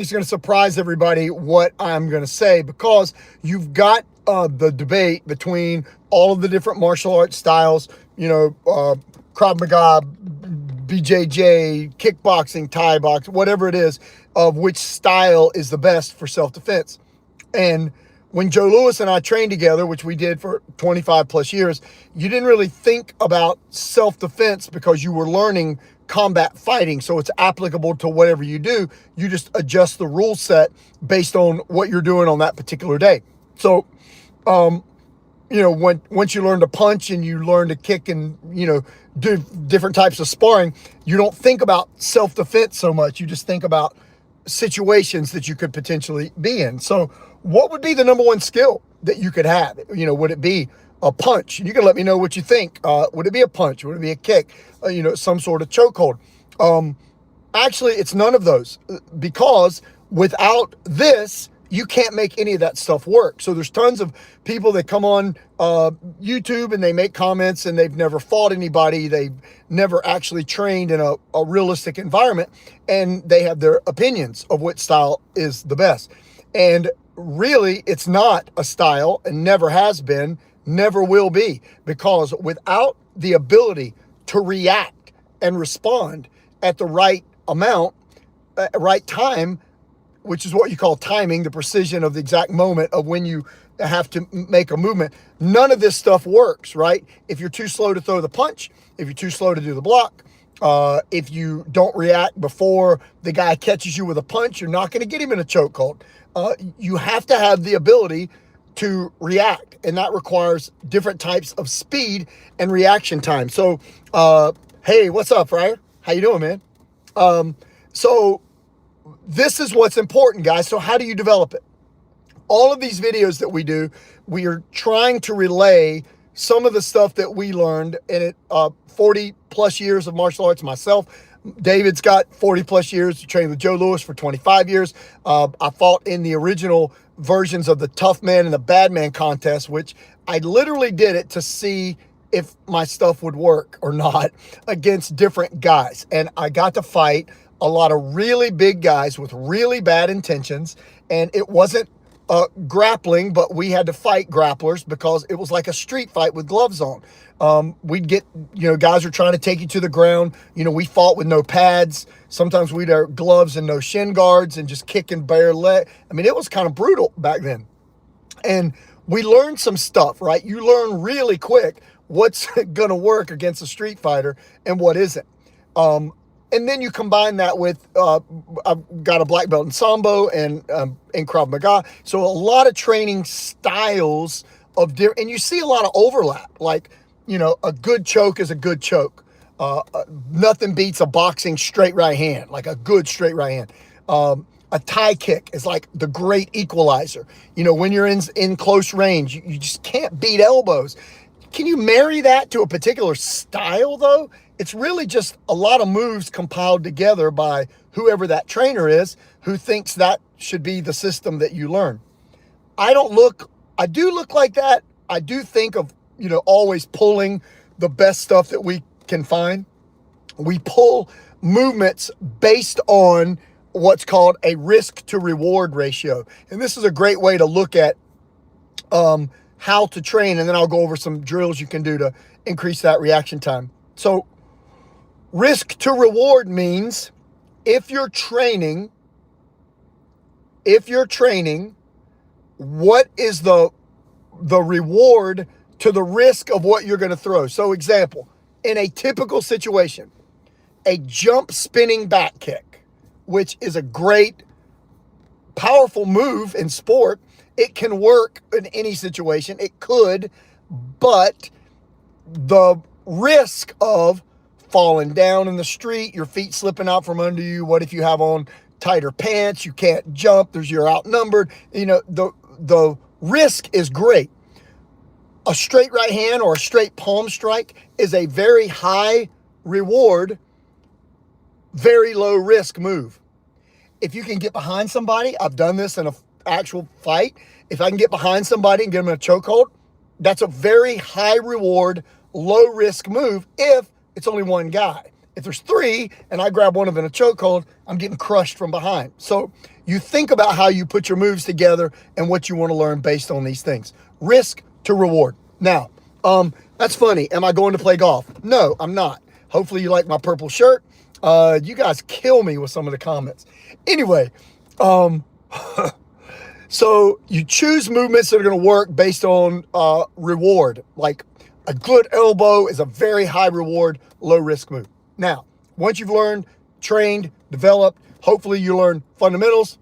It's going to surprise everybody what I'm going to say, because you've got the debate between all of the different martial arts styles, Krav Maga, BJJ, kickboxing, Thai box, whatever it is, of which style is the best for self-defense. And when Joe Louis and I trained together, which we did for 25 plus years, you didn't really think about self-defense because you were learning combat fighting. So it's applicable to whatever you do. You just adjust the rule set based on what you're doing on that particular day. So, once you learn to punch and you learn to kick and, do different types of sparring, you don't think about self-defense so much. You just think about situations that you could potentially be in. So what would be the number one skill that you could have? Would it be a punch? You can let me know what you think. Would it be a punch? Would it be a kick? Some sort of chokehold? Actually, it's none of those, because without this, you can't make any of that stuff work. So there's tons of people that come on YouTube and they make comments and they've never fought anybody. They've never actually trained in a realistic environment, and they have their opinions of what style is the best. And really, it's not a style, and never has been, never will be, because without the ability to react and respond at the right amount, right time, which is what you call timing, the precision of the exact moment of when you have to make a movement, none of this stuff works, right? If you're too slow to throw the punch, if you're too slow to do the block, if you don't react before the guy catches you with a punch, you're not going to get him in a chokehold. You have to have the ability to react, and that requires different types of speed and reaction time. So, hey, what's up, Fryer? How you doing, man? So this is what's important, guys. So how do you develop it? All of these videos that we do, we are trying to relay some of the stuff that we learned in it. 40 plus years of martial arts myself. David's got 40 plus years, trained with Joe Louis for 25 years. I fought in the original versions of the Tough Man and the Bad Man contest, which I literally did it to see if my stuff would work or not against different guys. And I got to fight a lot of really big guys with really bad intentions. And it wasn't grappling, but we had to fight grapplers because it was like a street fight with gloves on. We'd get, guys are trying to take you to the ground. We fought with no pads. Sometimes we'd have gloves and no shin guards and just kicking bare leg. I mean, it was kind of brutal back then. And we learned some stuff, right? You learn really quick what's going to work against a street fighter and what isn't. And then you combine that with, I've got a black belt in Sambo and in Krav Maga. So a lot of training styles of different, and you see a lot of overlap. Like, a good choke is a good choke. Nothing beats a boxing straight right hand, like a good straight right hand. A Thai kick is like the great equalizer. When you're in close range, you just can't beat elbows. Can you marry that to a particular style, though? It's really just a lot of moves compiled together by whoever that trainer is, who thinks that should be the system that you learn. I do look like that. I do think of, always pulling the best stuff that we can find. We pull movements based on what's called a risk to reward ratio. And this is a great way to look at how to train. And then I'll go over some drills you can do to increase that reaction time. So risk to reward means if you're training, what is the reward to the risk of what you're going to throw? So example, in a typical situation, a jump spinning back kick, which is a great, powerful move in sport. It can work in any situation. It could, but the risk of falling down in the street, your feet slipping out from under you. What if you have on tighter pants? You can't jump. You're outnumbered. The risk is great. A straight right hand or a straight palm strike is a very high reward, very low risk move. If you can get behind somebody, I've done this in an actual fight. If I can get behind somebody and get them in a chokehold, that's a very high reward, low risk move if it's only one guy. If there's 3 and I grab one of them in a chokehold, I'm getting crushed from behind. So you think about how you put your moves together and what you want to learn based on these things. Risk to reward. Now, that's funny. Am I going to play golf? No, I'm not. Hopefully you like my purple shirt. You guys kill me with some of the comments. Anyway, so you choose movements that are going to work based on reward. Like a good elbow is a very high reward, low risk move. Now, once you've learned, trained, developed, hopefully you learn fundamentals,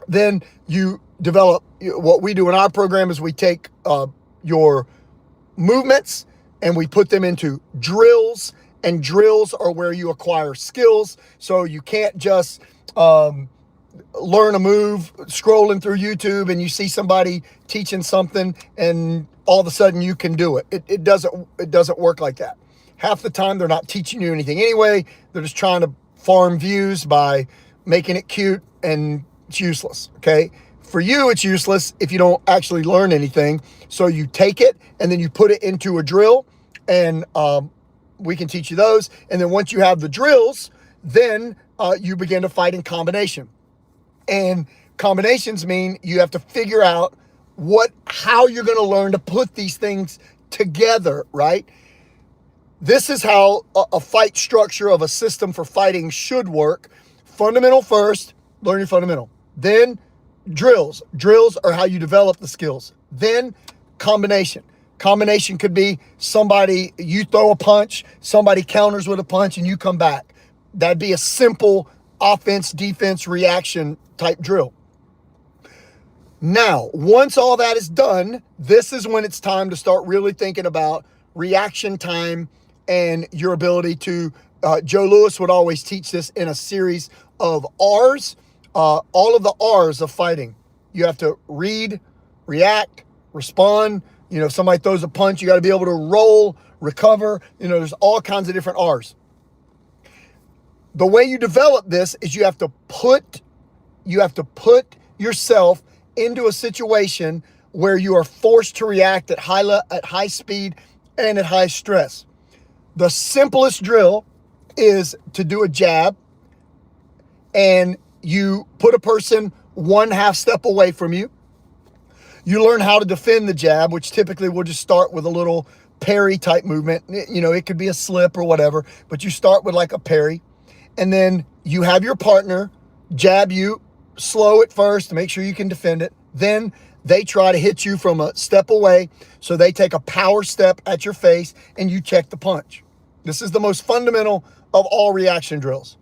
then you develop. What we do in our program is we take your movements and we put them into drills, and drills are where you acquire skills. So you can't just learn a move scrolling through YouTube and you see somebody teaching something and all of a sudden you can do it. It doesn't work like that. Half the time they're not teaching you anything anyway. They're just trying to farm views by making it cute, and it's useless, okay? For you, it's useless if you don't actually learn anything. So you take it and then you put it into a drill, and we can teach you those. And then once you have the drills, then you begin to fight in combination. And combinations mean you have to figure out how you're going to learn to put these things together, right? This is how a fight structure of a system for fighting should work. Fundamental first, learn your fundamental. Then drills. Drills are how you develop the skills. Then combination. Combination could be you throw a punch, somebody counters with a punch, and you come back. That'd be a simple offense, defense, reaction type drill. Now, once all that is done, this is when it's time to start really thinking about reaction time and your ability to, Joe Louis would always teach this in a series of R's, all of the R's of fighting. You have to read, react, respond. If somebody throws a punch, you got to be able to roll, recover. There's all kinds of different R's. The way you develop this is you have to put yourself into a situation where you are forced to react at high speed and at high stress. The simplest drill is to do a jab, and you put a person 1/2 step away from you. You learn how to defend the jab, which typically will just start with a little parry type movement. It could be a slip or whatever, but you start with like a parry. And then you have your partner jab you slow at first to make sure you can defend it. Then they try to hit you from a step away. So they take a power step at your face and you check the punch. This is the most fundamental of all reaction drills.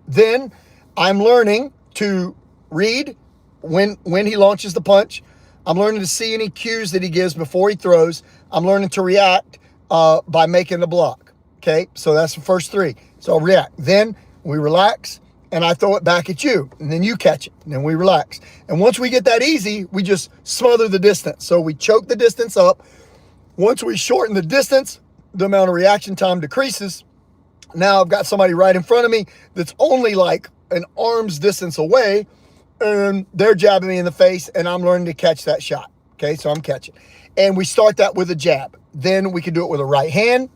Then I'm learning to read when he launches the punch. I'm learning to see any cues that he gives before he throws. I'm learning to react by making the block. Okay, so that's the first 3. So I'll react. Then we relax, and I throw it back at you, and then you catch it, and then we relax. And once we get that easy, we just smother the distance. So we choke the distance up. Once we shorten the distance, the amount of reaction time decreases. Now I've got somebody right in front of me that's only like an arm's distance away, and they're jabbing me in the face, and I'm learning to catch that shot. Okay, so I'm catching. And we start that with a jab. Then we can do it with a right hand.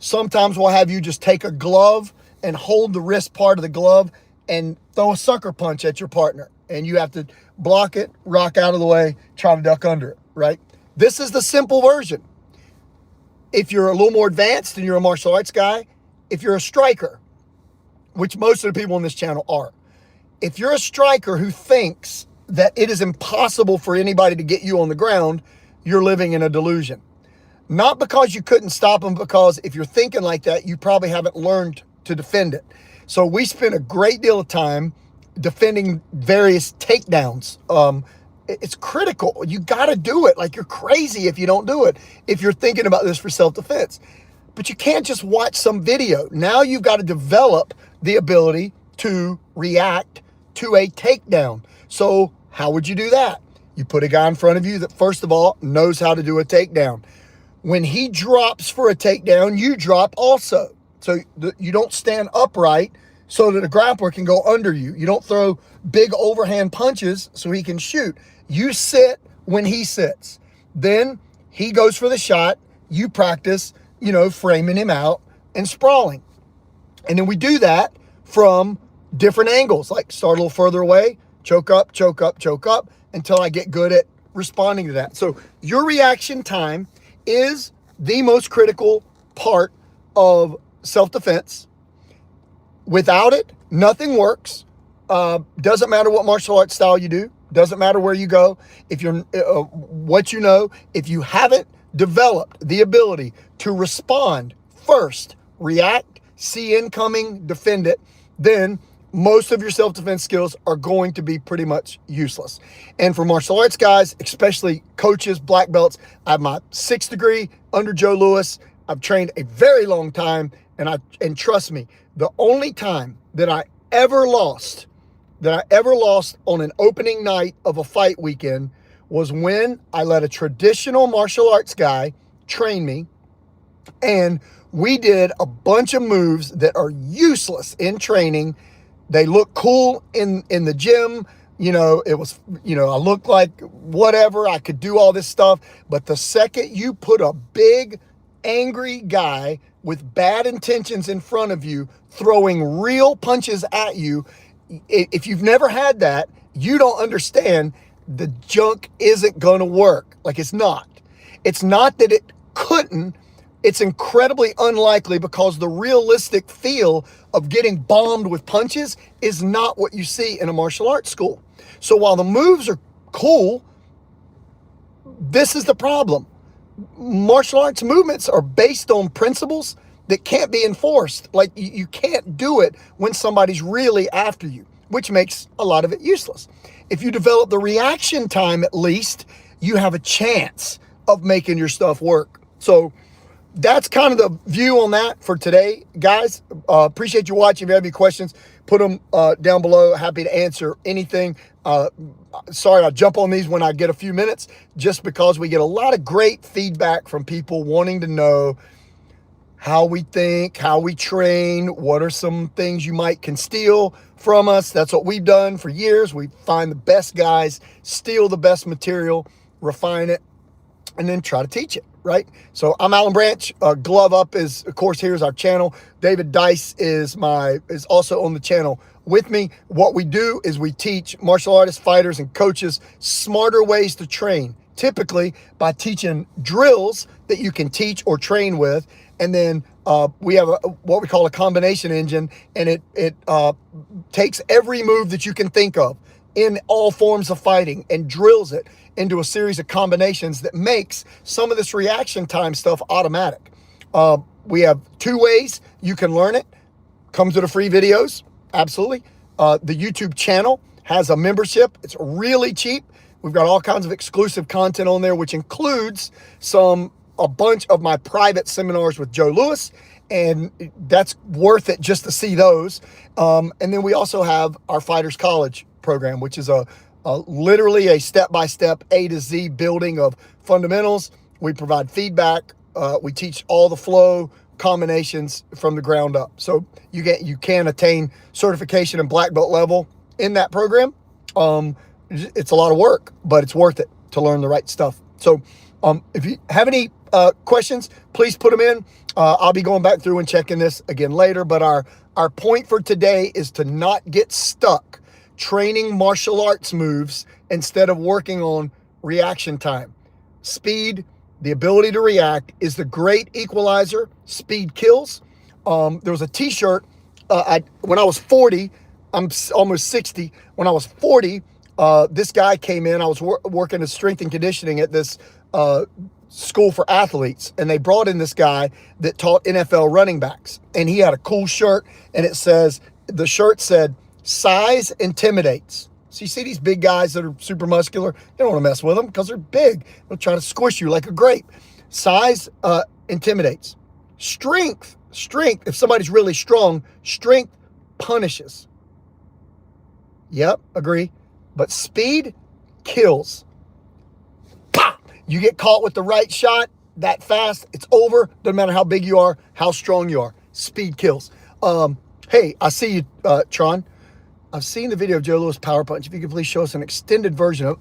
Sometimes we'll have you just take a glove and hold the wrist part of the glove and throw a sucker punch at your partner. And you have to block it, rock out of the way, try to duck under it, right? This is the simple version. If you're a little more advanced and you're a martial arts guy, if you're a striker, which most of the people on this channel are, if you're a striker who thinks that it is impossible for anybody to get you on the ground, you're living in a delusion. Not because you couldn't stop them, because if you're thinking like that, you probably haven't learned to defend it. So we spend a great deal of time defending various takedowns. It's critical. You got to do it. Like, you're crazy if you don't do it, if you're thinking about this for self-defense. But you can't just watch some video. Now you've got to develop the ability to react to a takedown. So how would you do that? You put a guy in front of you that, first of all, knows how to do a takedown. When he drops for a takedown, you drop also. So you don't stand upright so that a grappler can go under you. You don't throw big overhand punches so he can shoot. You sit when he sits. Then he goes for the shot. You practice, framing him out and sprawling. And then we do that from different angles, like start a little further away, choke up, choke up, choke up, until I get good at responding to that. So your reaction time is the most critical part of self-defense. Without it, nothing works. Doesn't matter what martial arts style you do. Doesn't matter where you go. If you're what you know, if you haven't developed the ability to respond first, react, see incoming, defend it, then most of your self-defense skills are going to be pretty much useless. And for martial arts guys, especially coaches, black belts, I have my 6th degree under Joe Louis. I've trained a very long time, and trust me, the only time that I ever lost on an opening night of a fight weekend was when I let a traditional martial arts guy train me, and we did a bunch of moves that are useless in training. They look cool in the gym. You know, it was, you know, I looked like whatever. I could do all this stuff. But the second you put a big, angry guy with bad intentions in front of you, throwing real punches at you, if you've never had that, you don't understand the junk isn't going to work. Like, it's not. It's not that it couldn't. It's incredibly unlikely, because the realistic feel of getting bombed with punches is not what you see in a martial arts school. So while the moves are cool, this is the problem. Martial arts movements are based on principles that can't be enforced. Like, you can't do it when somebody's really after you, which makes a lot of it useless. If you develop the reaction time, at least you have a chance of making your stuff work. So that's kind of the view on that for today, guys. Appreciate you watching. If you have any questions, put them down below. Happy to answer anything. Sorry, I'll jump on these when I get a few minutes, just because we get a lot of great feedback from people wanting to know how we think, how we train, what are some things you can steal from us. That's what we've done for years. We find the best guys, steal the best material, refine it, and then try to teach it, right? So I'm Alan Branch. Glove Up is, of course, here's our channel. David Dice is also on the channel with me. What we do is we teach martial artists, fighters, and coaches smarter ways to train, typically by teaching drills that you can teach or train with. And then we have what we call a combination engine, and it takes every move that you can think of in all forms of fighting and drills it into a series of combinations that makes some of this reaction time stuff automatic. We have 2 ways you can learn it. Comes with the free videos, absolutely. The YouTube channel has a membership. It's really cheap. We've got all kinds of exclusive content on there, which includes a bunch of my private seminars with Joe Louis, and that's worth it just to see those. And then we also have our Fighters College program, which is literally a step-by-step A to Z building of fundamentals. We provide feedback. We teach all the flow combinations from the ground up. So you can attain certification and black belt level in that program. It's a lot of work, but it's worth it to learn the right stuff. So if you have any questions, please put them in. I'll be going back through and checking this again later, but our point for today is to not get stuck training martial arts moves instead of working on reaction time. Speed, the ability to react, is the great equalizer. Speed kills. There was a t-shirt when I was 40, I'm almost 60. When I was 40, this guy came in. I was working as strength and conditioning at this school for athletes, and they brought in this guy that taught NFL running backs, and he had a cool shirt, and the shirt said, "Size intimidates." So you see these big guys that are super muscular, you don't want to mess with them because they're big. They'll try to squish you like a grape. Size intimidates. Strength, if somebody's really strong, strength punishes. Yep, agree. But speed kills. You get caught with the right shot that fast, it's over. Doesn't matter how big you are, how strong you are. Speed kills. Hey, I see you, Tron. I've seen the video of Joe Louis power punch. If you could please show us an extended version of,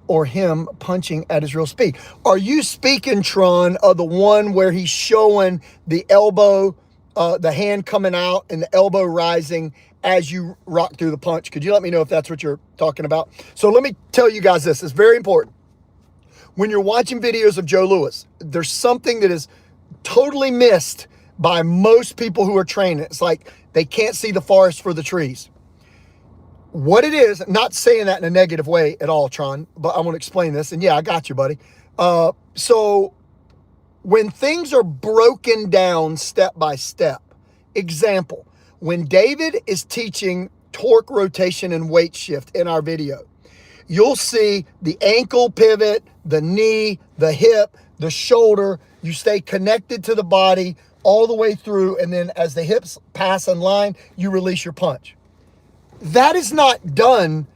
or him punching at his real speed. Are you speaking, Tron, of the one where he's showing the elbow the hand coming out and the elbow rising as you rock through the punch. Could you let me know if that's what you're talking about? So let me tell you guys this. It's very important. When you're watching videos of Joe Louis, there's something that is totally missed by most people who are training. It's like they can't see the forest for the trees. What it is, not saying that in a negative way at all, Tron, but I want to explain this. And yeah, I got you, buddy. So when things are broken down step by step, example, when David is teaching torque, rotation, and weight shift in our video, you'll see the ankle pivot, the knee, the hip, the shoulder. You stay connected to the body all the way through, and then as the hips pass in line, you release your punch. That is not done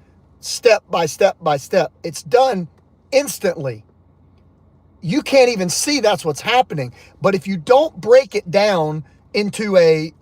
step by step by step. It's done instantly. You can't even see that's what's happening. But if you don't break it down into a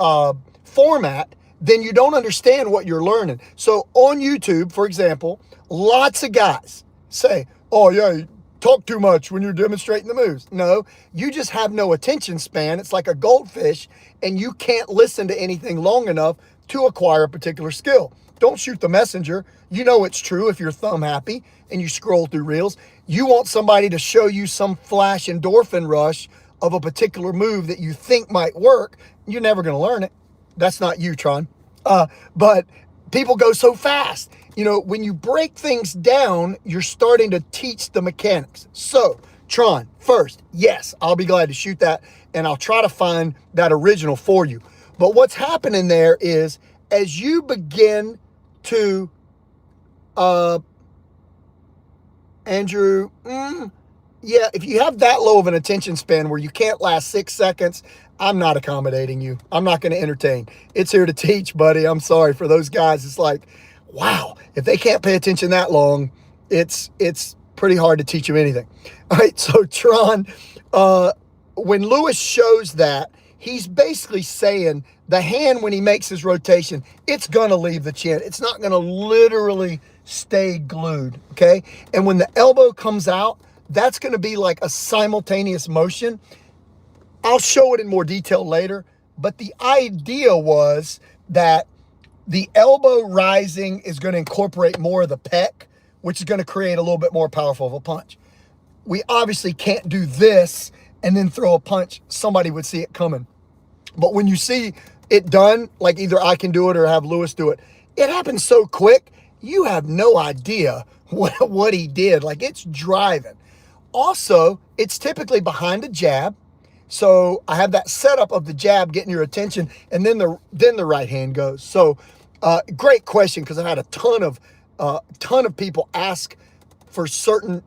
format, then you don't understand what you're learning. So on YouTube, for example, lots of guys say, oh yeah, you talk too much when you're demonstrating the moves. No, you just have no attention span. It's like a goldfish, and you can't listen to anything long enough to acquire a particular skill. Don't shoot the messenger. You know it's true if you're thumb happy and you scroll through reels. You want somebody to show you some flash endorphin rush of a particular move that you think might work. You're never going to learn it. That's not you, Tron. But people go so fast. You know, when you break things down, you're starting to teach the mechanics. So, Tron, first, yes, I'll be glad to shoot that, and I'll try to find that original for you. But what's happening there is, as you begin to, Andrew, yeah, if you have that low of an attention span where you can't last 6 seconds, I'm not accommodating you. I'm not going to entertain. It's here to teach, buddy. I'm sorry for those guys. It's like, wow, if they can't pay attention that long, it's pretty hard to teach them anything. All right, so Tron, when Louis shows that, he's basically saying the hand, when he makes his rotation, it's going to leave the chin. It's not going to literally stay glued, okay? And when the elbow comes out, that's going to be like a simultaneous motion. I'll show it in more detail later, but the idea was that the elbow rising is going to incorporate more of the pec, which is going to create a little bit more powerful of a punch. We obviously can't do this and then throw a punch. Somebody would see it coming. But when you see it done, like either I can do it or have Louis do it, it happens so quick, you have no idea what he did. Like, it's driving. Also, it's typically behind a jab. So I have that setup of the jab getting your attention, and then the right hand goes. So great question, because I've had a ton of people ask for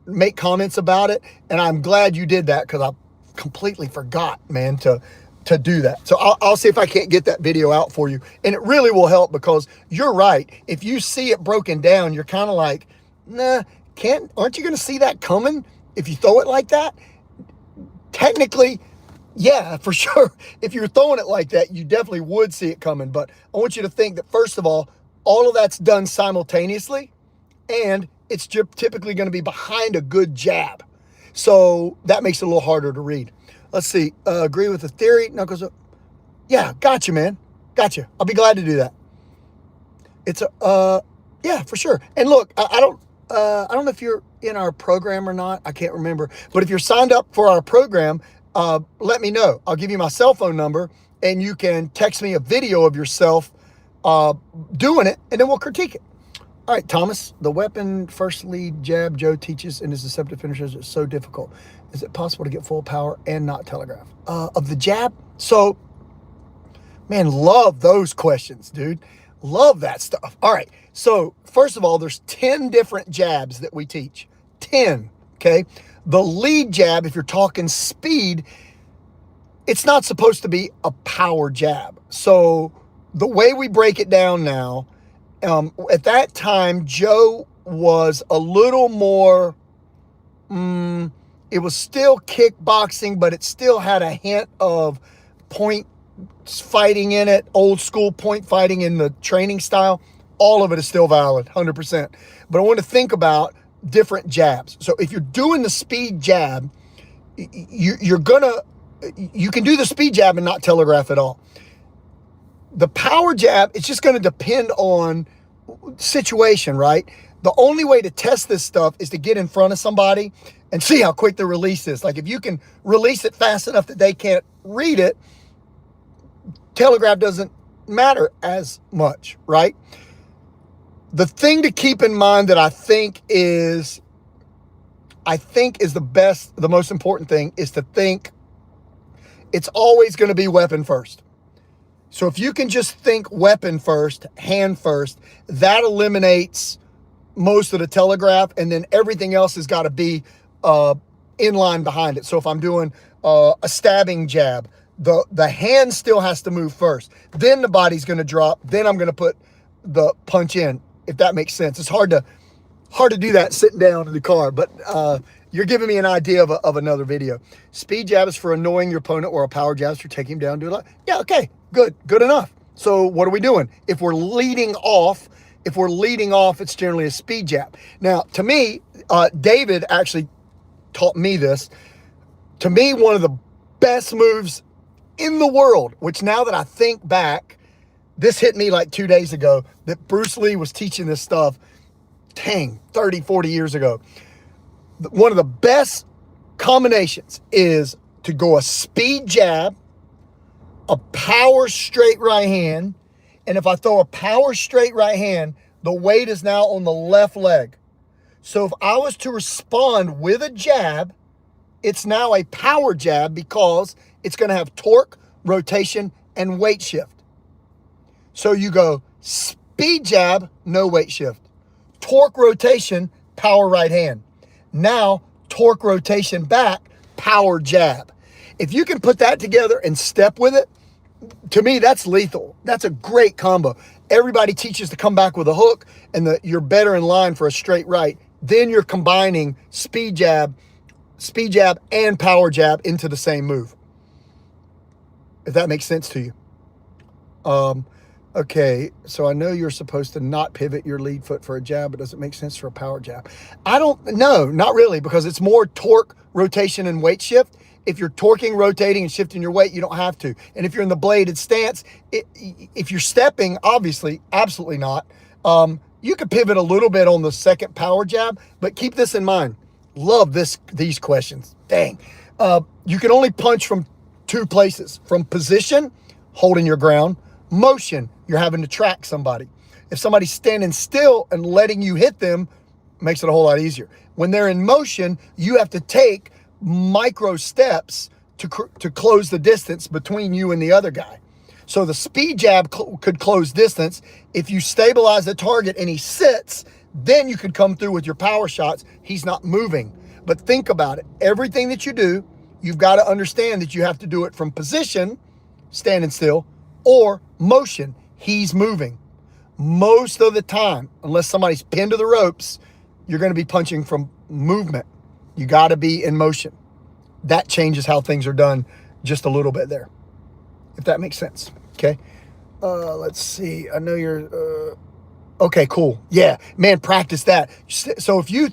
make comments about it, and I'm glad you did that, because I completely forgot, man, to do that. So I'll see if I can't get that video out for you, and it really will help, because you're right. If you see it broken down, you're kind of like, nah, aren't you going to see that coming if you throw it like that? Technically, yeah, for sure. If you're throwing it like that, you definitely would see it coming. But I want you to think that, first of all of that's done simultaneously, and it's typically going to be behind a good jab. So that makes it a little harder to read. Let's see. Agree with the theory. Knuckles up. Yeah, gotcha, man. Gotcha. I'll be glad to do that. It's yeah, for sure. And look, I don't know if you're in our program or not. I can't remember. But if you're signed up for our program, let me know. I'll give you my cell phone number, and you can text me a video of yourself doing it, and then we'll critique it. All right, Thomas, the weapon first lead jab Joe teaches in his deceptive finishers is so difficult. Is it possible to get full power and not telegraph? Of the jab? So, man, love those questions, dude. Love that stuff. All right, so first of all, there's 10 different jabs that we teach. 10, okay? The lead jab, if you're talking speed, it's not supposed to be a power jab. So the way we break it down now, at that time, Joe was a little more, it was still kickboxing, but it still had a hint of point fighting in it, old school point fighting in the training style. All of it is still valid, 100%. But I want to think about different jabs. So if you're doing the speed jab, you can do the speed jab and not telegraph at all. The power jab, it's just going to depend on situation, right? The only way to test this stuff is to get in front of somebody and see how quick the release is. Like if you can release it fast enough that they can't read it, telegraph doesn't matter as much, right? The thing to keep in mind that I think is the most important thing is to think it's always going to be weapon first. So if you can just think weapon first, hand first, that eliminates most of the telegraph, and then everything else has got to be in line behind it. So if I'm doing a stabbing jab, the hand still has to move first. Then the body's going to drop. Then I'm going to put the punch in, if that makes sense. It's hard to do that sitting down in the car, but you're giving me an idea of another video. Speed jab is for annoying your opponent, or a power jab is for taking him down. Do it. Yeah, okay, good enough. So what are we doing? If we're leading off, it's generally a speed jab. Now, to me, David actually taught me this. To me, one of the best moves in the world, which now that I think back, this hit me like 2 days ago, that Bruce Lee was teaching this stuff, 30, 40 years ago. One of the best combinations is to go a speed jab, a power straight right hand, and if I throw a power straight right hand, the weight is now on the left leg. So if I was to respond with a jab, it's now a power jab because it's going to have torque, rotation, and weight shift. So you go speed jab, no weight shift. Torque rotation, power right hand. Now, torque rotation back, power jab. If you can put that together and step with it, to me, that's lethal. That's a great combo. Everybody teaches to come back with a hook, and you're better in line for a straight right. Then you're combining speed jab, and power jab into the same move. If that makes sense to you. Okay, so I know you're supposed to not pivot your lead foot for a jab, but does it make sense for a power jab? No, not really, because it's more torque, rotation, and weight shift. If you're torquing, rotating, and shifting your weight, you don't have to. And if you're in the bladed stance, if you're stepping, obviously, absolutely not. You could pivot a little bit on the second power jab, but keep this in mind. Love these questions. Dang. You can only punch from two places. From position, holding your ground. Motion, you're having to track somebody. If somebody's standing still and letting you hit them, makes it a whole lot easier. When they're in motion, you have to take micro steps to close the distance between you and the other guy. So the speed jab could close distance. If you stabilize the target and he sits, then you could come through with your power shots. He's not moving. But think about it. Everything that you do, you've got to understand that you have to do it from position, standing still, or motion, he's moving. Most of the time, unless somebody's pinned to the ropes, you're going to be punching from movement. You got to be in motion. That changes how things are done just a little bit there, if that makes sense. Okay. Let's see. I know you're, okay, cool. Yeah, man, practice that. So if you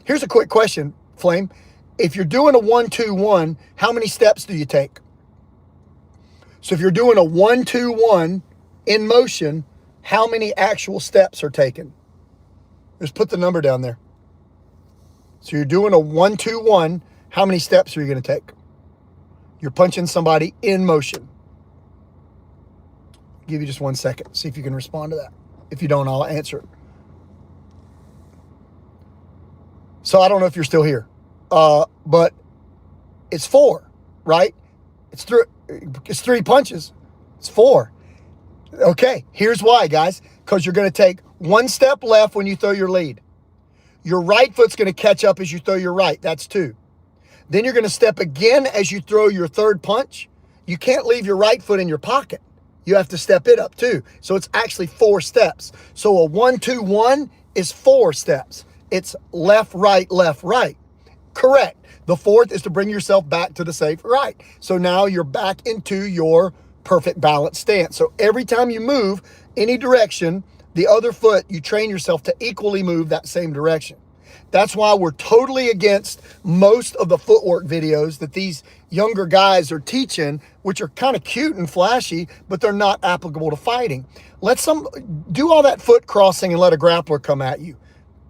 here's a quick question, Flame. If you're doing a 1-2-1, how many steps do you take? So if you're doing a 1-2-1 in motion, how many actual steps are taken? Just put the number down there. So you're doing a 1-2-1, how many steps are you going to take? You're punching somebody in motion. I'll give you just 1 second. See if you can respond to that. If you don't, I'll answer it. So I don't know if you're still here, but it's 4, right? It's 3 punches. It's 4. Okay, here's why, guys. Because you're going to take 1 step left when you throw your lead. Your right foot's going to catch up as you throw your right. That's 2. Then you're going to step again as you throw your 3rd punch. You can't leave your right foot in your pocket. You have to step it up too. So it's actually 4 steps. So a 1-2-1 is 4 steps. It's left, right, left, right. Correct. The 4th is to bring yourself back to the safe right. So now you're back into your perfect balance stance. So every time you move any direction, the other foot, you train yourself to equally move that same direction. That's why we're totally against most of the footwork videos that these younger guys are teaching, which are kind of cute and flashy, but they're not applicable to fighting. Let some do all that foot crossing and let a grappler come at you.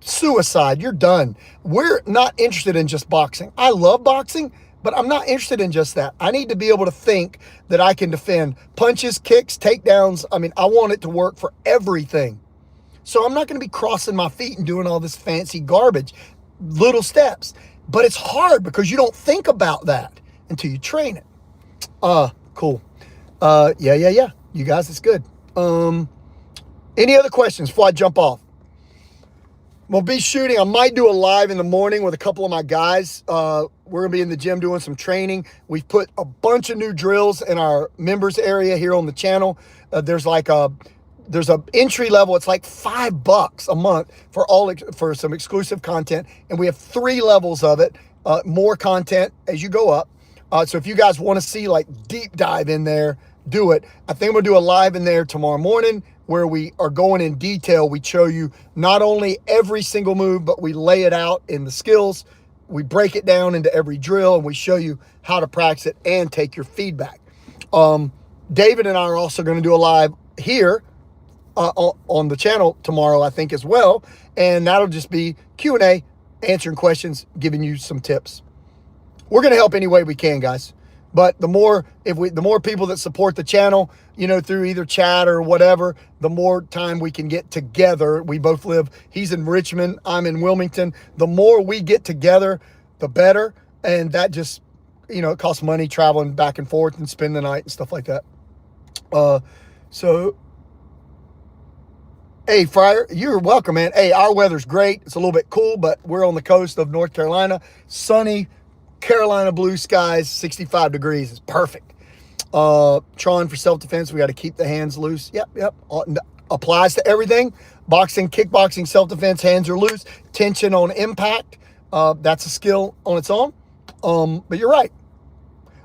Suicide, you're done. We're not interested in just boxing. I love boxing, but I'm not interested in just that. I need to be able to think that I can defend punches, kicks, takedowns. I mean, I want it to work for everything. So I'm not going to be crossing my feet and doing all this fancy garbage, little steps. But it's hard because you don't think about that until you train it. Cool. Yeah. You guys, it's good. Any other questions before I jump off? We'll be shooting. I might do a live in the morning with a couple of my guys. We're going to be in the gym doing some training. We've put a bunch of new drills in our members area here on the channel. There's an entry level. It's like $5 a month for some exclusive content. And we have 3 levels of it, more content as you go up. So if you guys want to see like deep dive in there, do it. I think we'll do a live in there tomorrow morning where we are going in detail. We show you not only every single move, but we lay it out in the skills. We break it down into every drill and we show you how to practice it and take your feedback. David and I are also going to do a live here on the channel tomorrow, I think, as well. And that'll just be Q&A, answering questions, giving you some tips. We're going to help any way we can, guys. But the more people that support the channel, you know, through either chat or whatever, the more time we can get together. We both live, he's in Richmond, I'm in Wilmington. The more we get together, the better. And that just, you know, it costs money traveling back and forth and spend the night and stuff like that. So, hey, Fryer, you're welcome, man. Hey, our weather's great. It's a little bit cool, but we're on the coast of North Carolina. Sunny, Carolina blue skies, 65 degrees is perfect. Tron for self-defense, we got to keep the hands loose. Yep. Applies to everything. Boxing, kickboxing, self-defense, hands are loose. Tension on impact, that's a skill on its own. But you're right.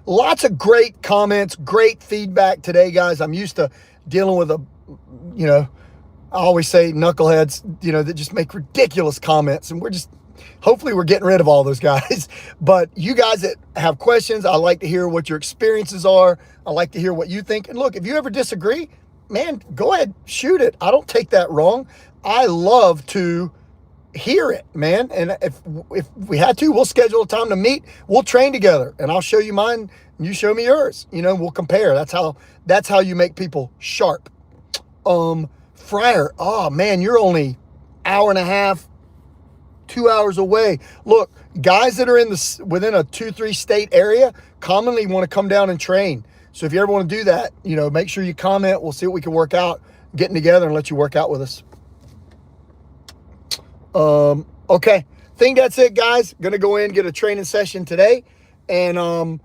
Lots of great comments, great feedback today, guys. I'm used to dealing with I always say knuckleheads, that just make ridiculous comments, and hopefully we're getting rid of all those guys. But you guys that have questions, I like to hear what your experiences are. I like to hear what you think. And look, if you ever disagree, man, go ahead, shoot it. I don't take that wrong. I love to hear it, man. And if we had to, we'll schedule a time to meet. We'll train together and I'll show you mine and you show me yours. We'll compare. That's how you make people sharp. Fryer, oh man, you're only hour and a half, 2 hours away. Look, guys that are within a 2-3 state area commonly want to come down and train. So if you ever want to do that, make sure you comment. We'll see what we can work out, getting together and let you work out with us. Okay. Think that's it, guys. Gonna go in, get a training session today, and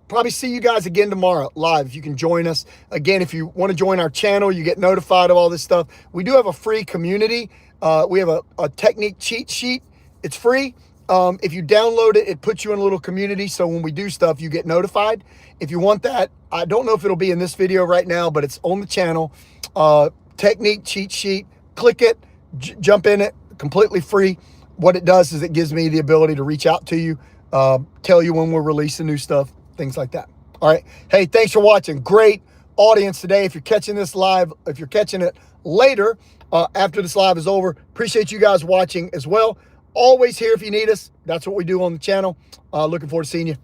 probably see you guys again tomorrow live if you can join us. Again, if you want to join our channel, you get notified of all this stuff. We do have a free community. We have a technique cheat sheet. It's free. If you download it, it puts you in a little community. So when we do stuff, you get notified. If you want that, I don't know if it'll be in this video right now, but it's on the channel. Technique cheat sheet. Click it, jump in it, completely free. What it does is it gives me the ability to reach out to you, tell you when we're releasing new stuff, things like that. All right. Hey, thanks for watching. Great audience today. If you're catching this live, if you're catching it later, after this live is over, appreciate you guys watching as well. Always here if you need us. That's what we do on the channel. Looking forward to seeing you.